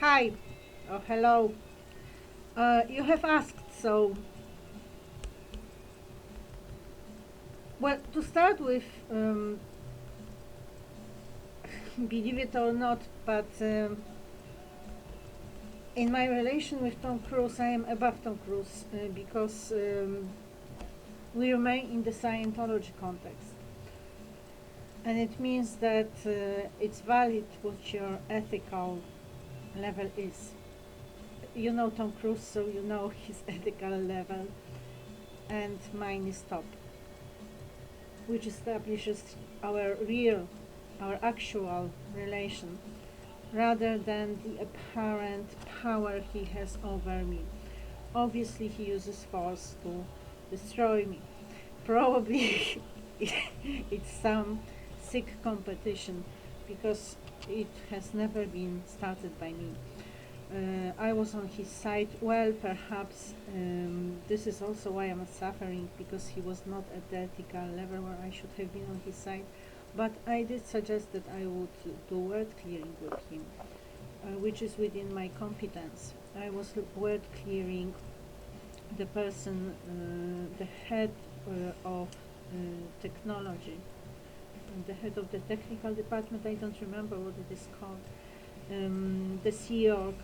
Hi. Oh, hello. You have asked, so well. To start with, believe it or not, but in my relation with Tom Cruise, I am above Tom Cruise because we remain in the Scientology context, and it means that it's valid what your ethical level is. You know Tom Cruise, so you know his ethical level, and mine is top, which establishes our real, our actual relation, rather than the apparent power he has over me. Obviously, he uses force to destroy me. Probably it's some sick competition because it has never been started by me. I was on his side. Well, perhaps this is also why I'm suffering, because he was not at the ethical level where I should have been on his side. But I did suggest that I would do word clearing with him, which is within my competence. I was word clearing the person, the head of technology, the head of the technical department. I don't remember what it is called. The CEO of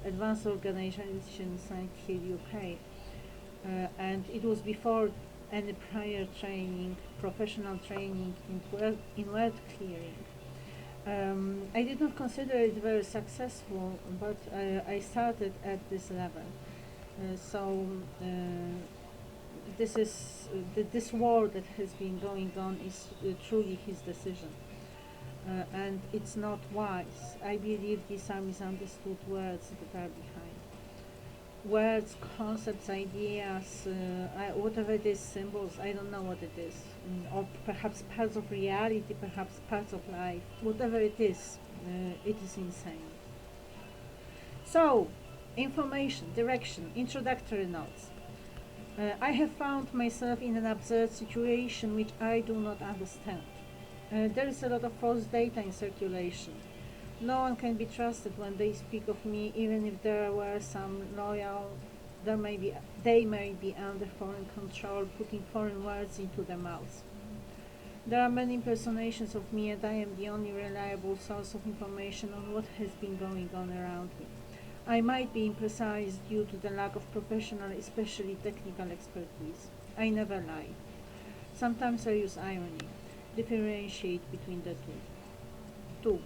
Advanced Organization Site here UK, and it was before any prior training, professional training in word clearing. I did not consider it very successful, but I started at this level. This war that has been going on is truly his decision. And it's not wise. I believe these are misunderstood words that are behind. Words, concepts, ideas, whatever it is, symbols, I don't know what it is. Or perhaps parts of reality, perhaps parts of life. Whatever it is insane. So, information, direction, introductory notes. I have found myself in an absurd situation which I do not understand. There is a lot of false data in circulation. No one can be trusted when they speak of me, even if there were some loyal. They may be under foreign control, putting foreign words into their mouths. There are many impersonations of me, and I am the only reliable source of information on what has been going on around me. I might be imprecise due to the lack of professional, especially technical expertise. I never lie. Sometimes I use irony. Differentiate between the two. 2.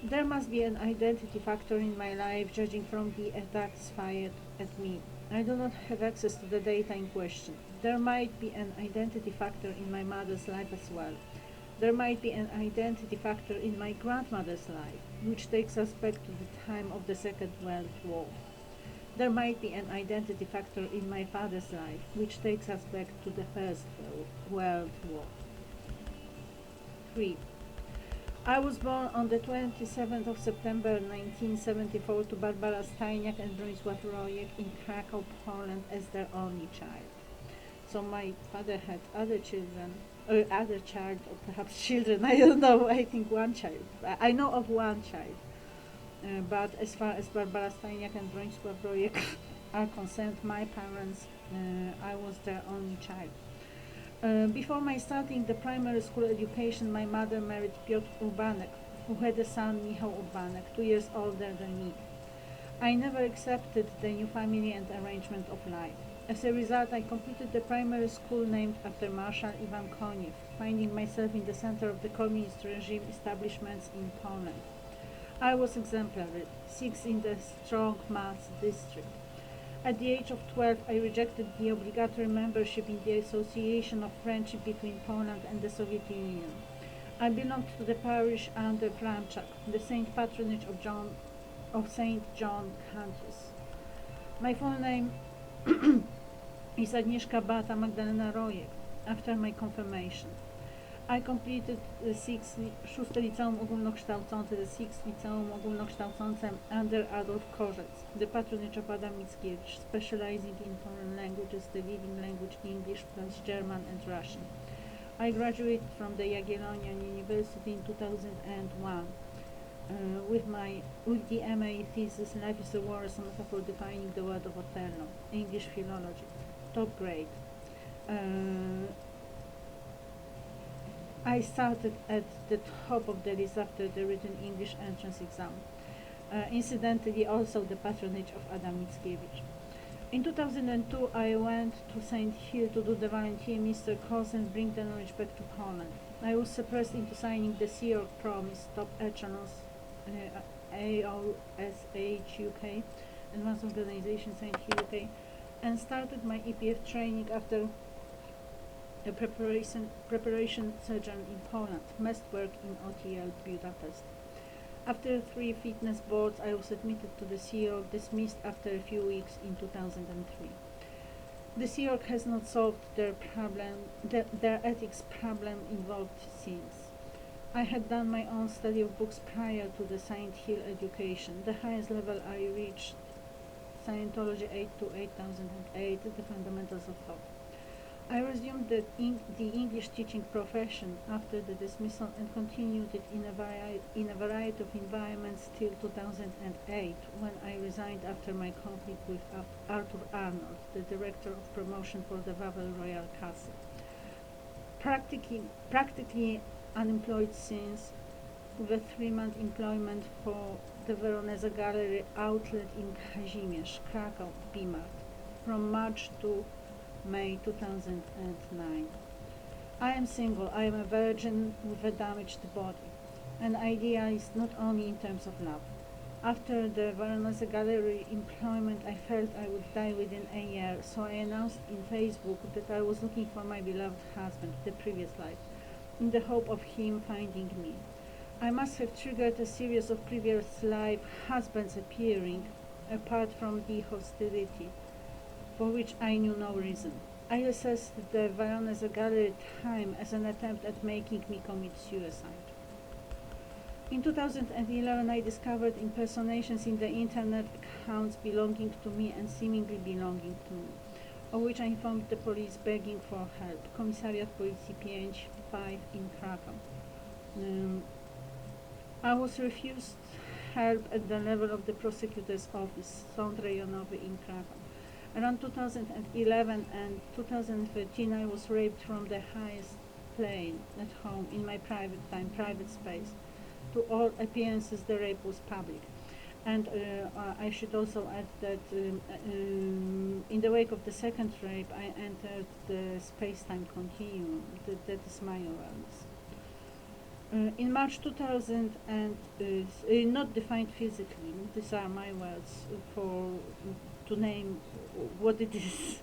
There must be an identity factor in my life, judging from the attacks fired at me. I do not have access to the data in question. There might be an identity factor in my mother's life as well. There might be an identity factor in my grandmother's life, which takes us back to the time of the Second World War. There might be an identity factor in my father's life, which takes us back to the First World War. 3. I was born on the 27th of September 1974 to Barbara Stajniak and Bronisław Rojek in Cracow, Poland, as their only child. So my father had other children, or other child, or perhaps children, I don't know, I think one child. I know of one child. But as far as Barbara Stajniak and Bronisław Rojek are concerned, my parents, I was their only child. Before my starting the primary school education, my mother married Piotr Urbanek, who had a son, Michał Urbanek, 2 years older than me. I never accepted the new family and arrangement of life. As a result, I completed the primary school named after Marshal Ivan Koniew, finding myself in the center of the communist regime establishments in Poland. I was exemplary, 6 in the strong mass district. At the age of 12, I rejected the obligatory membership in the Association of Friendship between Poland and the Soviet Union. I belonged to the parish under Franczak, the saint patronage of Saint John Countess. My full name is Agnieszka Beata Magdalena Rojek, after my confirmation. I completed the 6th Liceum Ogólnokształcące, the 6th Liceum Ogólnokształcące under Adolf Korzec, the patronage of Adam Mickiewicz, specializing in foreign languages, the leading language English plus German and Russian. I graduated from the Jagiellonian University in 2001. with the MA thesis, Life is a War as a Metaphor Defining the Word of Othello, English Philology, top grade. I started at the top of the list after the written English entrance exam. Incidentally, also the patronage of Adam Mickiewicz. In 2002, I went to St. Hill to do the volunteer Mr. course and bring the knowledge back to Poland. I was suppressed into signing the Sea Org Promise, top echelons, AOSH UK, Advanced Organization St. Hill UK, and started my EPF training after a preparation surgeon in Poland, must work in OTL Budapest. After 3 fitness boards, I was admitted to the Sea Org, dismissed after a few weeks in 2003. The Sea Org has not solved their ethics problem involved since. I had done my own study of books prior to the St. Hill education. The highest level I reached, Scientology 8 to 8008, the fundamentals of thought. I resumed the English teaching profession after the dismissal and continued it in a variety of environments till 2008, when I resigned after my conflict with Arthur Arnold, the director of promotion for the Wawel Royal Castle. Practically unemployed since, with a 3-month employment for the Veronese Gallery outlet in Kazimierz, Cracow, Bimart, from March to May 2009. I am single, I am a virgin with a damaged body, an idealist not only in terms of love. After the Veronese Gallery employment, I felt I would die within a year, so I announced in Facebook that I was looking for my beloved husband, the previous life, in the hope of him finding me. I must have triggered a series of previous life husbands appearing, apart from the hostility, for which I knew no reason. I assessed the Veronese Gallery time as an attempt at making me commit suicide. In 2011, I discovered impersonations in the internet accounts belonging to me and seemingly belonging to me, of which I informed the police begging for help. Commissariat Policji 5 in Krakow. I was refused help at the level of the prosecutor's office, Sąd Rejonowy in Krakow. Around 2011 and 2013, I was raped from the highest plane at home in my private space. To all appearances, the rape was public. And I should also add that in the wake of the second rape, I entered the space-time continuum. That is my awareness. In March 2000, not defined physically, these are my words to name what it is.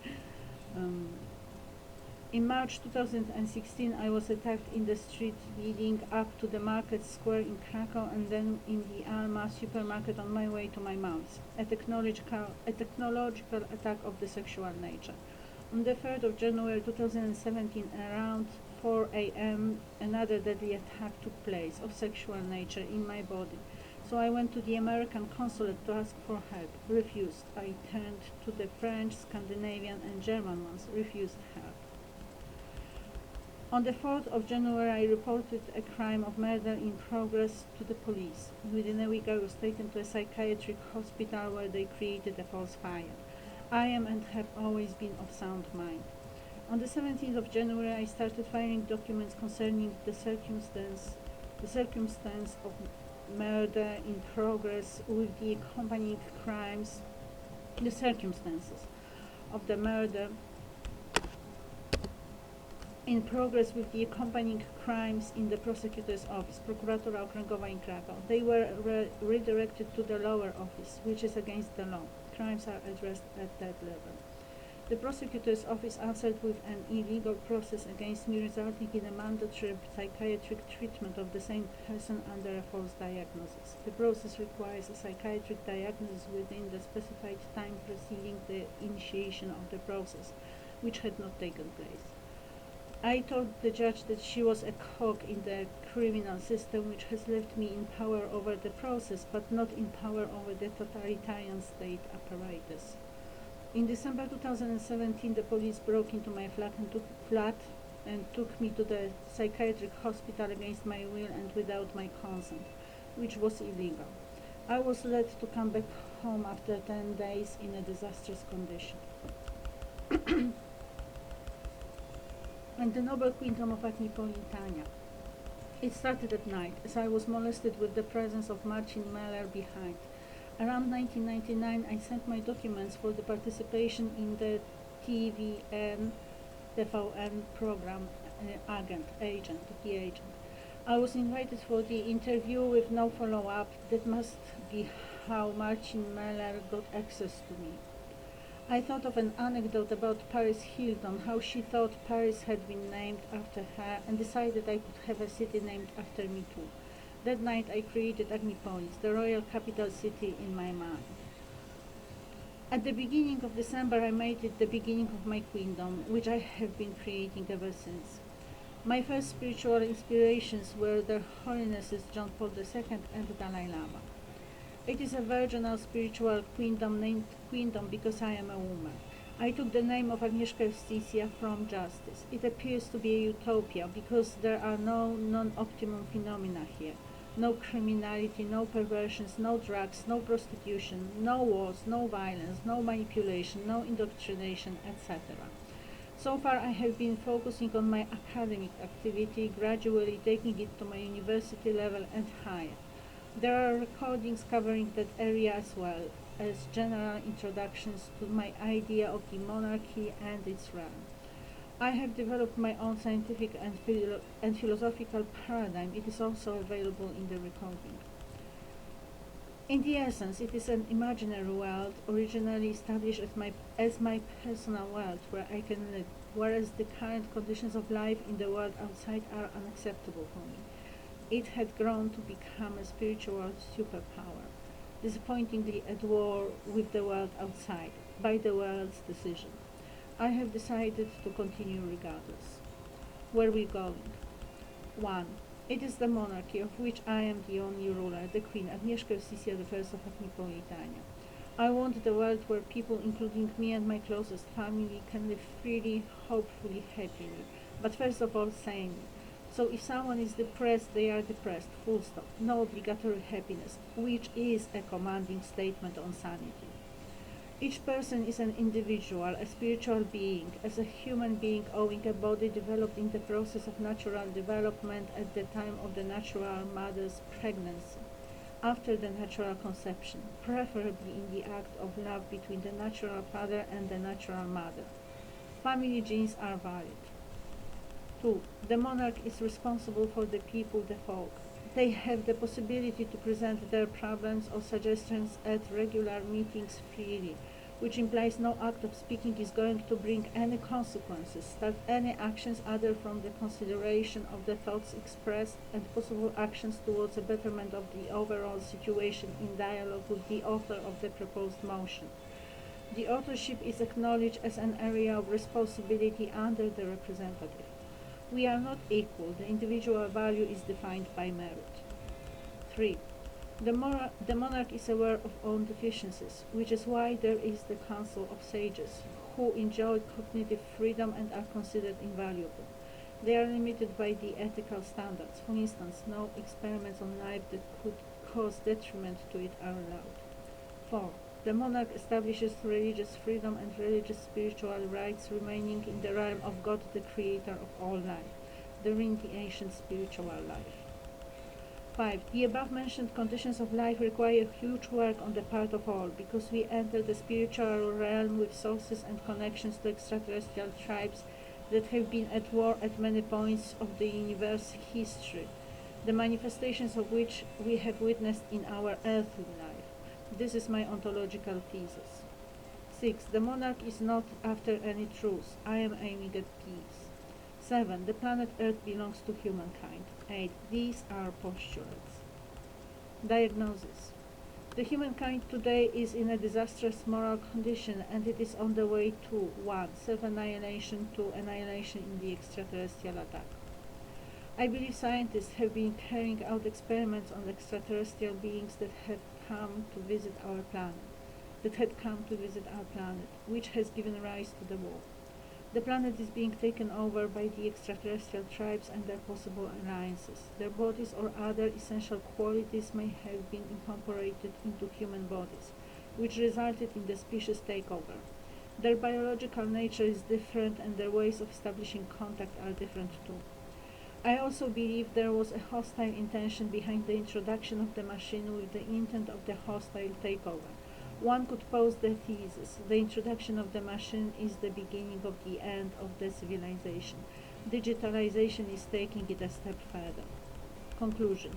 In March 2016, I was attacked in the street leading up to the market square in Krakow and then in the Alma supermarket on my way to my mom's. A technological attack of the sexual nature. On the 3rd of January 2017, around 4 a.m., another deadly attack took place of sexual nature in my body. So I went to the American consulate to ask for help. Refused. I turned to the French, Scandinavian and German ones. Refused help. On the 4th of January, I reported a crime of murder in progress to the police. Within a week, I was taken to a psychiatric hospital where they created a false fire. I am and have always been of sound mind. On the 17th of January, I started filing documents concerning the circumstance of murder in progress with the accompanying crimes, the circumstances of the murder in progress with the accompanying crimes in the prosecutor's office, Prokuratura Rejonowa in Cracow. They were redirected to the lower office, which is against the law. Crimes are addressed at that level. The prosecutor's office answered with an illegal process against me, resulting in a mandatory psychiatric treatment of the same person under a false diagnosis. The process requires a psychiatric diagnosis within the specified time preceding the initiation of the process, which had not taken place. I told the judge that she was a cog in the criminal system which has left me in power over the process, but not in power over the totalitarian state apparatus. In December 2017, the police broke into my flat and took me to the psychiatric hospital against my will and without my consent. which was illegal. I was led to come back home after 10 days in a disastrous condition. And the noble queendom of Agnipolitania. It started at night, as I was molested with the presence of Marcin Meller behind. Around 1999, I sent my documents for the participation in the TVN program, the agent. I was invited for the interview with no follow-up. That must be how Marcin Meller got access to me. I thought of an anecdote about Paris Hilton, how she thought Paris had been named after her, and decided I could have a city named after me too. That night I created Agnipolis, the royal capital city, in my mind. At the beginning of December I made it the beginning of my queendom, which I have been creating ever since. My first spiritual inspirations were Their Holinesses John Paul II and the Dalai Lama. It is a virginal spiritual queendom named Queendom because I am a woman. I took the name of Agnieszka Justitia from justice. It appears to be a utopia because there are no non-optimum phenomena here. No criminality, no perversions, no drugs, no prostitution, no wars, no violence, no manipulation, no indoctrination, etc. So far I have been focusing on my academic activity, gradually taking it to my university level and higher. There are recordings covering that area as well as general introductions to my idea of the monarchy and its realm. I have developed my own scientific and philosophical paradigm. It is also available in the recording. In the essence, it is an imaginary world originally established as my personal world where I can live, whereas the current conditions of life in the world outside are unacceptable for me. It had grown to become a spiritual superpower, disappointingly at war with the world outside, by the world's decision. I have decided to continue regardless. Where are we going? 1. It is the monarchy of which I am the only ruler, the Queen, Agnieszka Justitia I of Agnipolitania. I want the world where people, including me and my closest family, can live freely, hopefully, happily, but first of all, sanely. So if someone is depressed, they are depressed, full stop. No obligatory happiness, which is a commanding statement on sanity. Each person is an individual, a spiritual being, as a human being owing a body developed in the process of natural development at the time of the natural mother's pregnancy, after the natural conception, preferably in the act of love between the natural father and the natural mother. Family genes are valid. 2. The monarch is responsible for the people, the folk. They have the possibility to present their problems or suggestions at regular meetings freely, which implies no act of speaking is going to bring any consequences, start any actions other from the consideration of the thoughts expressed and possible actions towards a betterment of the overall situation in dialogue with the author of the proposed motion. The authorship is acknowledged as an area of responsibility under the representative. We are not equal. The individual value is defined by merit. 3. The monarch is aware of own deficiencies, which is why there is the Council of Sages, who enjoy cognitive freedom and are considered invaluable. They are limited by the ethical standards. For instance, no experiments on life that could cause detriment to it are allowed. 4. The monarch establishes religious freedom and religious spiritual rights remaining in the realm of God, the creator of all life, during the ancient spiritual life. 5. The above-mentioned conditions of life require huge work on the part of all, because we enter the spiritual realm with sources and connections to extraterrestrial tribes that have been at war at many points of the universe's history, the manifestations of which we have witnessed in our earthly life. This is my ontological thesis. 6. The monarch is not after any truth. I am aiming at peace. 7. The planet Earth belongs to humankind. 8. These are postulates. Diagnosis. The humankind today is in a disastrous moral condition, and it is on the way to 1. Self-annihilation, 2. Annihilation in the extraterrestrial attack. I believe scientists have been carrying out experiments on extraterrestrial beings that had come to visit our planet, which has given rise to the war. The planet is being taken over by the extraterrestrial tribes and their possible alliances. Their bodies or other essential qualities may have been incorporated into human bodies, which resulted in the species takeover. Their biological nature is different and their ways of establishing contact are different too. I also believe there was a hostile intention behind the introduction of the machine with the intent of the hostile takeover. One could pose the thesis: the introduction of the machine is the beginning of the end of the civilization. Digitalization is taking it a step further. Conclusion.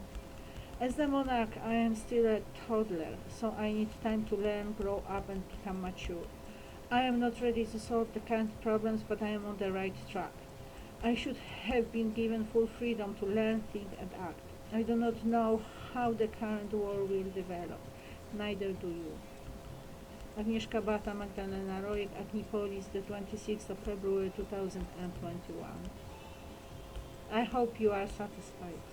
As the monarch, I am still a toddler, so I need time to learn, grow up, and become mature. I am not ready to solve the current problems, but I am on the right track. I should have been given full freedom to learn, think, and act. I do not know how the current war will develop. Neither do you. Agnieszka Bata, Magdalena Rojek, Agnipolis, the 26th of February 2021. I hope you are satisfied.